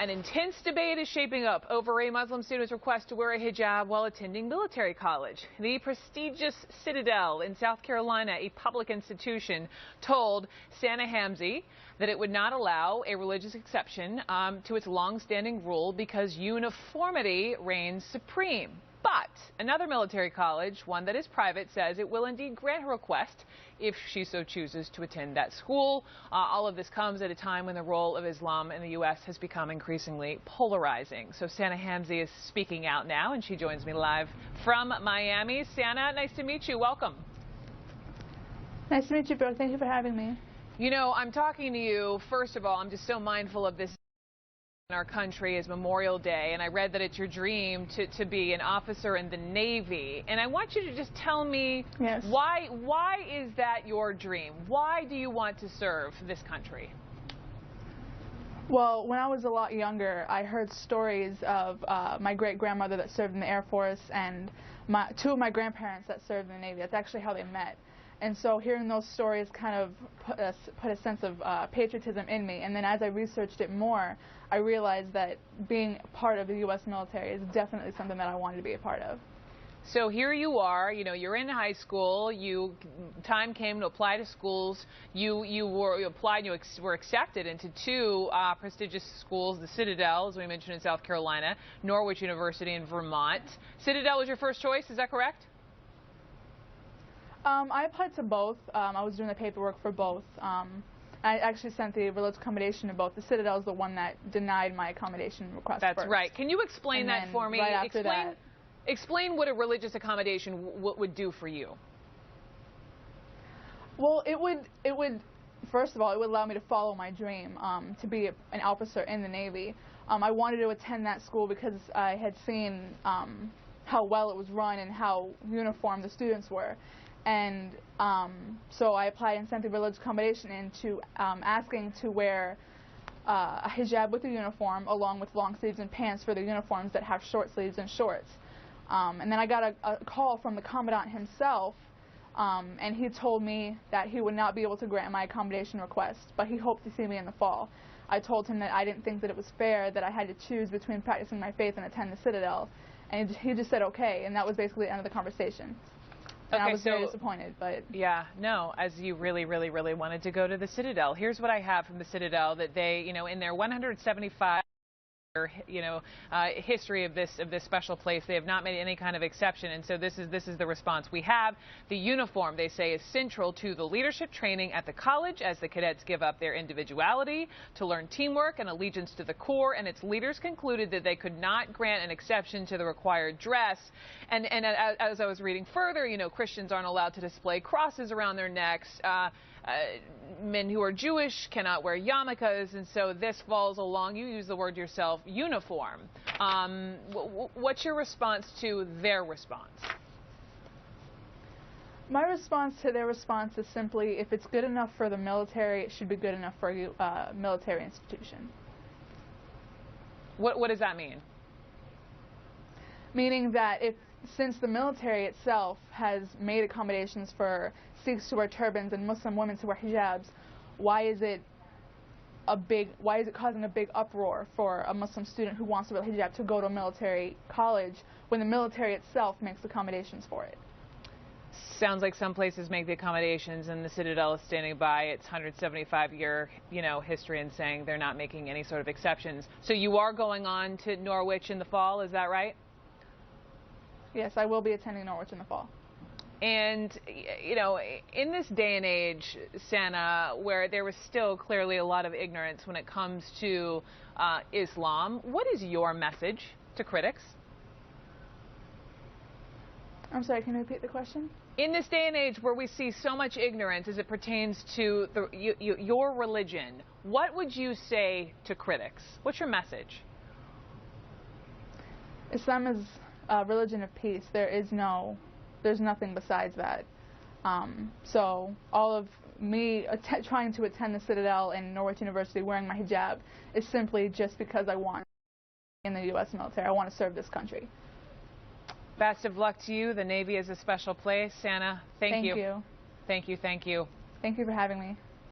An intense debate is shaping up over a Muslim student's request to wear a hijab while attending military college. The prestigious Citadel in South Carolina, a public institution, told Sana Hamzy that it would not allow a religious exception to its long-standing rule because uniformity reigns supreme. But another military college, one that is private, says it will indeed grant her request if she so chooses to attend that school. All of this comes at a time when the role of Islam in the U.S. has become increasingly polarizing. So Sana Hamzy is speaking out now, and she joins me live from Miami. Sana, nice to meet you. Welcome. Nice to meet you, Brooke. Thank you for having me. You know, I'm talking to you. First of all, I'm just so mindful of this. In our country is Memorial Day, and I read that it's your dream to be an officer in the Navy, and I want you to just tell me why is that your dream? Why do you want to serve this country? Well, when I was a lot younger, I heard stories of my great-grandmother that served in the Air Force and two of my grandparents that served in the Navy. That's actually how they met. And so hearing those stories kind of put a sense of patriotism in me. And then as I researched it more, I realized that being part of the U.S. military is definitely something that I wanted to be a part of. So here you are, you know, you're in high school, time came to apply to schools, you applied, you were accepted into two prestigious schools, the Citadel, as we mentioned, in South Carolina, Norwich University in Vermont. Citadel was your first choice, is that correct? I applied to both. I was doing the paperwork for both. I actually sent the religious accommodation to both. The Citadel is the one that denied my accommodation request That's first. right. Can you explain that for me? Right after that, explain what a religious accommodation would do for you. Well, it would first of all, it would allow me to follow my dream to be an officer in the Navy. I wanted to attend that school because I had seen how well it was run and how uniform the students were. And so I applied and sent the religious accommodation in to asking to wear a hijab with a uniform along with long sleeves and pants for the uniforms that have short sleeves and shorts. And then I got a call from the commandant himself, and he told me that he would not be able to grant my accommodation request, but he hoped to see me in the fall. I told him that I didn't think that it was fair that I had to choose between practicing my faith and attend the Citadel, and he just said okay, and that was basically the end of the conversation. And I was very disappointed, but... Yeah, no, as you really wanted to go to the Citadel. Here's what I have from the Citadel, that they, you know, in their 175 history of this special place, they have not made any kind of exception, and so this is the response we have. The uniform, they say, is central to the leadership training at the college as the cadets give up their individuality to learn teamwork and allegiance to the Corps, and its leaders concluded that they could not grant an exception to the required dress. And as I was reading further, you know, Christians aren't allowed to display crosses around their necks. Men who are Jewish cannot wear yarmulkes, and so this falls along, you use the word yourself, uniform. What's your response to their response? My response to their response is simply, if it's good enough for the military, it should be good enough for a military institution. What does that mean? Meaning that since the military itself has made accommodations for Sikhs to wear turbans and Muslim women to wear hijabs, why is it causing a big uproar for a Muslim student who wants to wear hijab to go to a military college when the military itself makes accommodations for it? Sounds like some places make the accommodations, and the Citadel is standing by its 175-year, history and saying they're not making any sort of exceptions. So you are going on to Norwich in the fall, is that right? Yes, I will be attending Norwich in the fall. And, you know, in this day and age, Sana, where there was still clearly a lot of ignorance when it comes to Islam, what is your message to critics? I'm sorry, can you repeat the question? In this day and age where we see so much ignorance as it pertains to your religion, what would you say to critics? What's your message? Islam is a religion of peace. There's nothing besides that. So all of me trying to attend the Citadel and Norwich University wearing my hijab is simply just because I want to be in the U.S. military. I want to serve this country. Best of luck to you. The Navy is a special place. Sana, thank you. Thank you. Thank you. Thank you. Thank you for having me.